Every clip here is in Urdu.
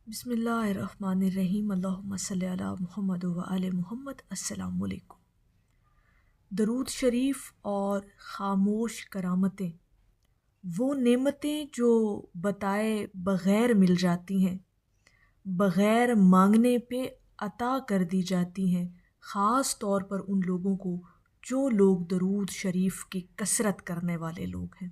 بسم اللہ الرحمن الرحیم اللہم صلی علی محمد و آل محمد۔ السلام علیکم۔ درود شریف اور خاموش کرامتیں وہ نعمتیں جو بتائے بغیر مل جاتی ہیں، بغیر مانگنے پہ عطا کر دی جاتی ہیں، خاص طور پر ان لوگوں کو جو لوگ درود شریف کی کثرت کرنے والے لوگ ہیں۔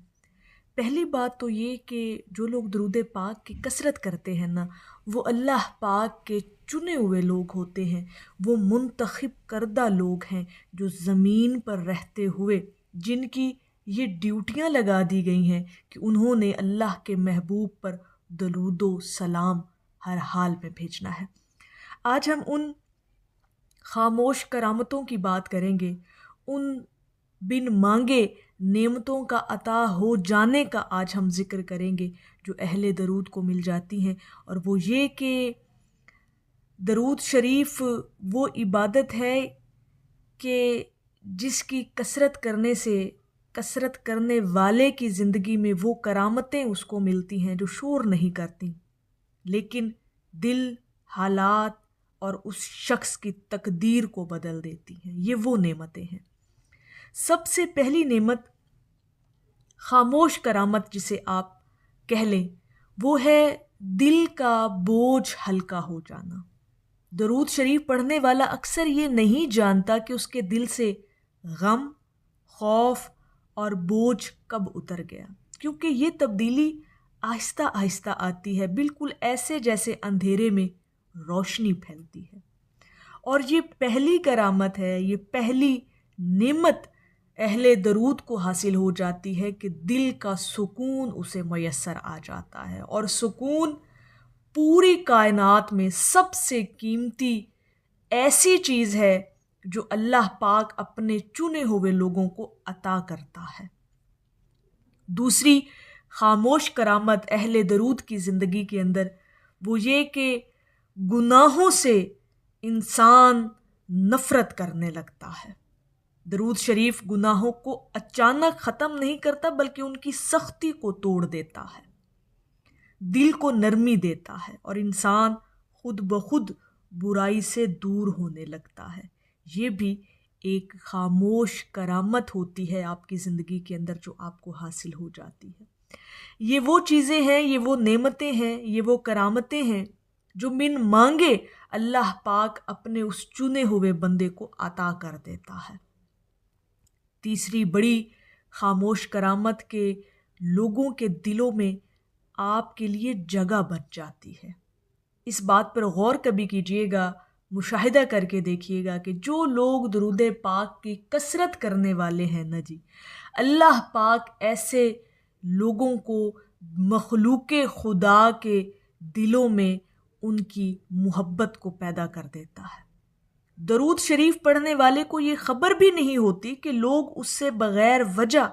پہلی بات تو یہ کہ جو لوگ درود پاک کی کثرت کرتے ہیں نا، وہ اللہ پاک کے چنے ہوئے لوگ ہوتے ہیں، وہ منتخب کردہ لوگ ہیں جو زمین پر رہتے ہوئے جن کی یہ ڈیوٹیاں لگا دی گئی ہیں کہ انہوں نے اللہ کے محبوب پر درود و سلام ہر حال میں بھیجنا ہے۔ آج ہم ان خاموش کرامتوں کی بات کریں گے، ان بن مانگے نعمتوں کا عطا ہو جانے کا آج ہم ذکر کریں گے جو اہل درود کو مل جاتی ہیں، اور وہ یہ کہ درود شریف وہ عبادت ہے کہ جس کی کثرت کرنے سے کثرت کرنے والے کی زندگی میں وہ کرامتیں اس کو ملتی ہیں جو شور نہیں کرتی، لیکن دل، حالات اور اس شخص کی تقدیر کو بدل دیتی ہیں۔ یہ وہ نعمتیں ہیں۔ سب سے پہلی نعمت خاموش کرامت جسے آپ کہہ لیں، وہ ہے دل کا بوجھ ہلکا ہو جانا۔ درود شریف پڑھنے والا اکثر یہ نہیں جانتا کہ اس کے دل سے غم، خوف اور بوجھ کب اتر گیا، کیونکہ یہ تبدیلی آہستہ آہستہ آتی ہے، بالکل ایسے جیسے اندھیرے میں روشنی پھیلتی ہے۔ اور یہ پہلی کرامت ہے، یہ پہلی نعمت اہل درود کو حاصل ہو جاتی ہے کہ دل کا سکون اسے میسر آ جاتا ہے، اور سکون پوری کائنات میں سب سے قیمتی ایسی چیز ہے جو اللہ پاک اپنے چنے ہوئے لوگوں کو عطا کرتا ہے۔ دوسری خاموش کرامت اہل درود کی زندگی کے اندر وہ یہ کہ گناہوں سے انسان نفرت کرنے لگتا ہے۔ درود شریف گناہوں کو اچانک ختم نہیں کرتا بلکہ ان کی سختی کو توڑ دیتا ہے، دل کو نرمی دیتا ہے، اور انسان خود بخود برائی سے دور ہونے لگتا ہے۔ یہ بھی ایک خاموش کرامت ہوتی ہے آپ کی زندگی کے اندر جو آپ کو حاصل ہو جاتی ہے۔ یہ وہ چیزیں ہیں، یہ وہ نعمتیں ہیں، یہ وہ کرامتیں ہیں جو من مانگے اللہ پاک اپنے اس چنے ہوئے بندے کو عطا کر دیتا ہے۔ تیسری بڑی خاموش کرامت کے لوگوں کے دلوں میں آپ کے لیے جگہ بن جاتی ہے۔ اس بات پر غور کبھی کیجئے گا، مشاہدہ کر کے دیکھیے گا کہ جو لوگ درود پاک کی کثرت کرنے والے ہیں نا جی، اللہ پاک ایسے لوگوں کو مخلوق خدا کے دلوں میں ان کی محبت کو پیدا کر دیتا ہے۔ درود شریف پڑھنے والے کو یہ خبر بھی نہیں ہوتی کہ لوگ اس سے بغیر وجہ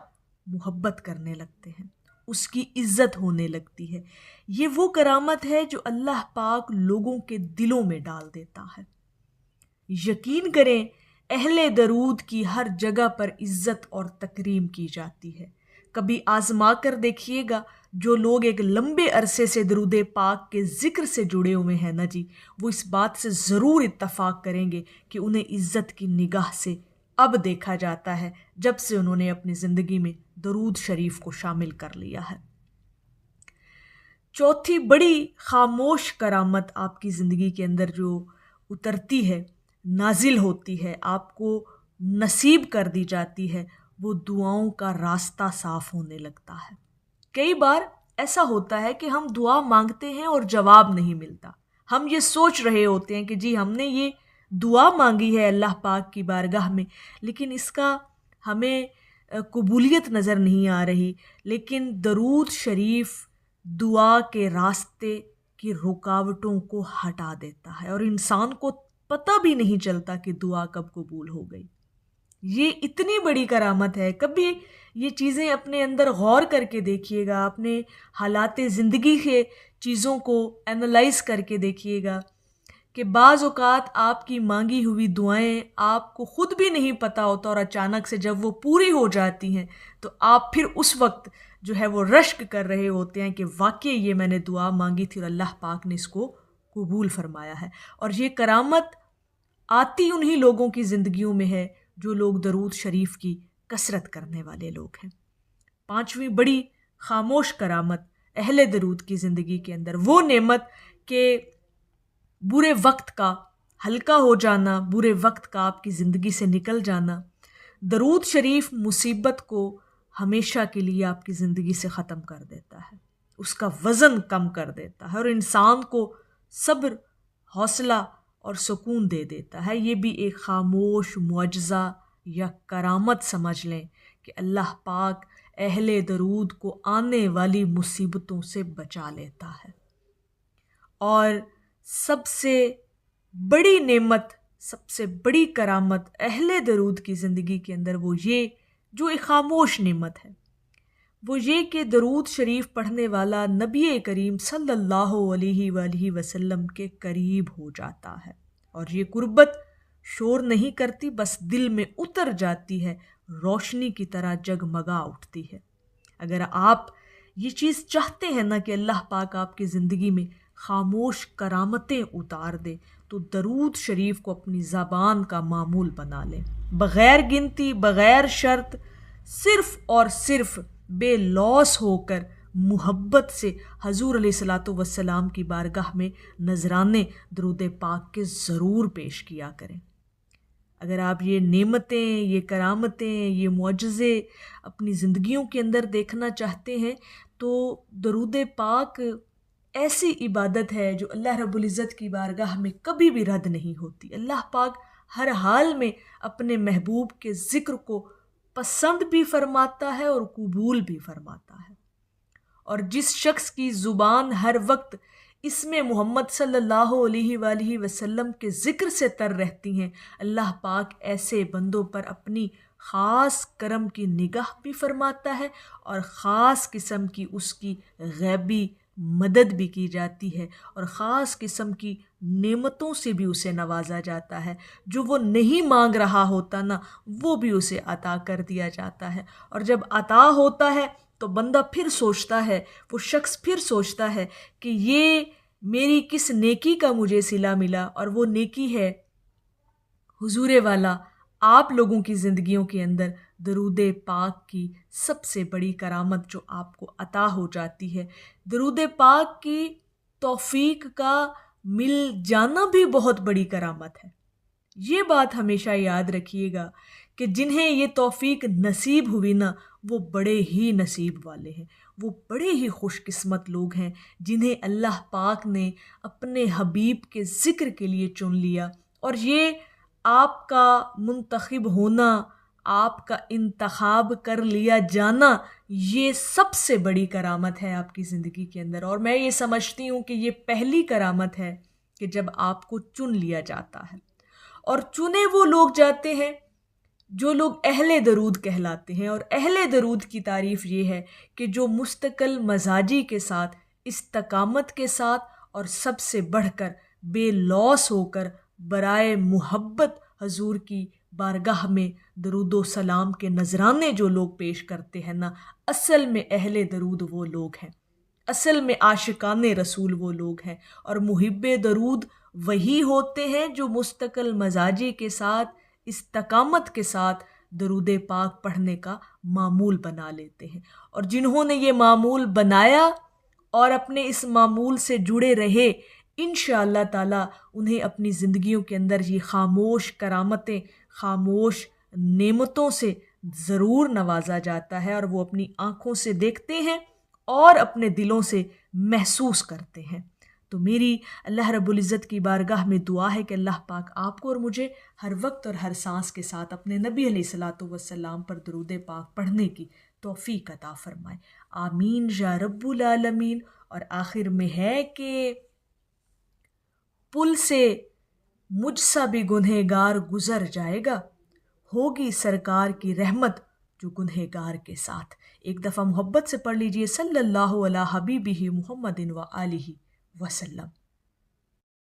محبت کرنے لگتے ہیں، اس کی عزت ہونے لگتی ہے۔ یہ وہ کرامت ہے جو اللہ پاک لوگوں کے دلوں میں ڈال دیتا ہے۔ یقین کریں، اہل درود کی ہر جگہ پر عزت اور تکریم کی جاتی ہے۔ کبھی آزما کر دیکھیے گا، جو لوگ ایک لمبے عرصے سے درود پاک کے ذکر سے جڑے ہوئے ہیں نا جی، وہ اس بات سے ضرور اتفاق کریں گے کہ انہیں عزت کی نگاہ سے اب دیکھا جاتا ہے جب سے انہوں نے اپنی زندگی میں درود شریف کو شامل کر لیا ہے۔ چوتھی بڑی خاموش کرامت آپ کی زندگی کے اندر جو اترتی ہے، نازل ہوتی ہے، آپ کو نصیب کر دی جاتی ہے، وہ دعاؤں کا راستہ صاف ہونے لگتا ہے۔ کئی بار ایسا ہوتا ہے کہ ہم دعا مانگتے ہیں اور جواب نہیں ملتا، ہم یہ سوچ رہے ہوتے ہیں کہ جی ہم نے یہ دعا مانگی ہے اللہ پاک کی بارگاہ میں، لیکن اس کا ہمیں قبولیت نظر نہیں آ رہی۔ لیکن درود شریف دعا کے راستے کی رکاوٹوں کو ہٹا دیتا ہے، اور انسان کو پتہ بھی نہیں چلتا کہ دعا کب قبول ہو گئی۔ یہ اتنی بڑی کرامت ہے، کبھی یہ چیزیں اپنے اندر غور کر کے دیکھیے گا، اپنے حالات زندگی کے چیزوں کو اینالائز کر کے دیکھیے گا کہ بعض اوقات آپ کی مانگی ہوئی دعائیں آپ کو خود بھی نہیں پتہ ہوتا، اور اچانک سے جب وہ پوری ہو جاتی ہیں تو آپ پھر اس وقت جو ہے وہ رشک کر رہے ہوتے ہیں کہ واقعی یہ میں نے دعا مانگی تھی اور اللہ پاک نے اس کو قبول فرمایا ہے۔ اور یہ کرامت آتی انہی لوگوں کی زندگیوں میں ہے جو لوگ درود شریف کی کثرت کرنے والے لوگ ہیں۔ پانچویں بڑی خاموش کرامت اہل درود کی زندگی کے اندر وہ نعمت کہ برے وقت کا ہلکا ہو جانا، برے وقت کا آپ کی زندگی سے نکل جانا، درود شریف مصیبت کو ہمیشہ کے لیے آپ کی زندگی سے ختم کر دیتا ہے، اس کا وزن کم کر دیتا ہے اور انسان کو صبر، حوصلہ اور سکون دے دیتا ہے۔ یہ بھی ایک خاموش معجزہ یا کرامت سمجھ لیں کہ اللہ پاک اہل درود کو آنے والی مصیبتوں سے بچا لیتا ہے۔ اور سب سے بڑی نعمت، سب سے بڑی کرامت اہل درود کی زندگی کے اندر وہ یہ جو ایک خاموش نعمت ہے، وہ یہ کہ درود شریف پڑھنے والا نبی کریم صلی اللہ علیہ وآلہ وسلم کے قریب ہو جاتا ہے، اور یہ قربت شور نہیں کرتی، بس دل میں اتر جاتی ہے، روشنی کی طرح جگمگا اٹھتی ہے۔ اگر آپ یہ چیز چاہتے ہیں نا کہ اللہ پاک آپ کی زندگی میں خاموش کرامتیں اتار دے، تو درود شریف کو اپنی زبان کا معمول بنا لیں، بغیر گنتی، بغیر شرط، صرف اور صرف بے لوث ہو کر محبت سے حضور علیہ الصلاۃ والسلام کی بارگاہ میں نذرانے درود پاک کے ضرور پیش کیا کریں۔ اگر آپ یہ نعمتیں، یہ کرامتیں، یہ معجزے اپنی زندگیوں کے اندر دیکھنا چاہتے ہیں تو درود پاک ایسی عبادت ہے جو اللہ رب العزت کی بارگاہ میں کبھی بھی رد نہیں ہوتی۔ اللہ پاک ہر حال میں اپنے محبوب کے ذکر کو پسند بھی فرماتا ہے اور قبول بھی فرماتا ہے۔ اور جس شخص کی زبان ہر وقت اس میں محمد صلی اللہ علیہ وآلہ وسلم کے ذکر سے تر رہتی ہیں، اللہ پاک ایسے بندوں پر اپنی خاص کرم کی نگاہ بھی فرماتا ہے اور خاص قسم کی اس کی غیبی مدد بھی کی جاتی ہے، اور خاص قسم کی نعمتوں سے بھی اسے نوازا جاتا ہے۔ جو وہ نہیں مانگ رہا ہوتا نا، وہ بھی اسے عطا کر دیا جاتا ہے۔ اور جب عطا ہوتا ہے تو بندہ پھر سوچتا ہے، وہ شخص پھر سوچتا ہے کہ یہ میری کس نیکی کا مجھے صلہ ملا، اور وہ نیکی ہے حضور والا آپ لوگوں کی زندگیوں کے اندر درود پاک کی سب سے بڑی کرامت جو آپ کو عطا ہو جاتی ہے۔ درود پاک کی توفیق کا مل جانا بھی بہت بڑی کرامت ہے۔ یہ بات ہمیشہ یاد رکھیے گا کہ جنہیں یہ توفیق نصیب ہوئی نا، وہ بڑے ہی نصیب والے ہیں، وہ بڑے ہی خوش قسمت لوگ ہیں جنہیں اللہ پاک نے اپنے حبیب کے ذکر کے لیے چن لیا۔ اور یہ آپ کا منتخب ہونا، آپ کا انتخاب کر لیا جانا، یہ سب سے بڑی کرامت ہے آپ کی زندگی کے اندر۔ اور میں یہ سمجھتی ہوں کہ یہ پہلی کرامت ہے کہ جب آپ کو چن لیا جاتا ہے، اور چنے وہ لوگ جاتے ہیں جو لوگ اہل درود کہلاتے ہیں۔ اور اہل درود کی تعریف یہ ہے کہ جو مستقل مزاجی کے ساتھ، استقامت کے ساتھ، اور سب سے بڑھ کر بے لوث ہو کر برائے محبت حضور کی بارگاہ میں درود و سلام کے نذرانے جو لوگ پیش کرتے ہیں نا، اصل میں اہل درود وہ لوگ ہیں، اصل میں عاشقان رسول وہ لوگ ہیں۔ اور محب درود وہی ہوتے ہیں جو مستقل مزاجی کے ساتھ، استقامت کے ساتھ درود پاک پڑھنے کا معمول بنا لیتے ہیں۔ اور جنہوں نے یہ معمول بنایا اور اپنے اس معمول سے جڑے رہے، انشاءاللہ تعالی انہیں اپنی زندگیوں کے اندر یہ خاموش کرامتیں، خاموش نعمتوں سے ضرور نوازا جاتا ہے، اور وہ اپنی آنکھوں سے دیکھتے ہیں اور اپنے دلوں سے محسوس کرتے ہیں۔ تو میری اللہ رب العزت کی بارگاہ میں دعا ہے کہ اللہ پاک آپ کو اور مجھے ہر وقت اور ہر سانس کے ساتھ اپنے نبی علیہ الصلاۃ والسلام پر درود پاک پڑھنے کی توفیق عطا فرمائے، آمین یا رب العالمین۔ اور آخر میں ہے کہ پل سے مجھ سا بھی گنہگار گزر جائے گا، ہوگی سرکار کی رحمت جو گنہگار کے ساتھ۔ ایک دفعہ محبت سے پڑھ لیجئے، صلی اللہ علی حبیبہ محمد و آلہ وسلم۔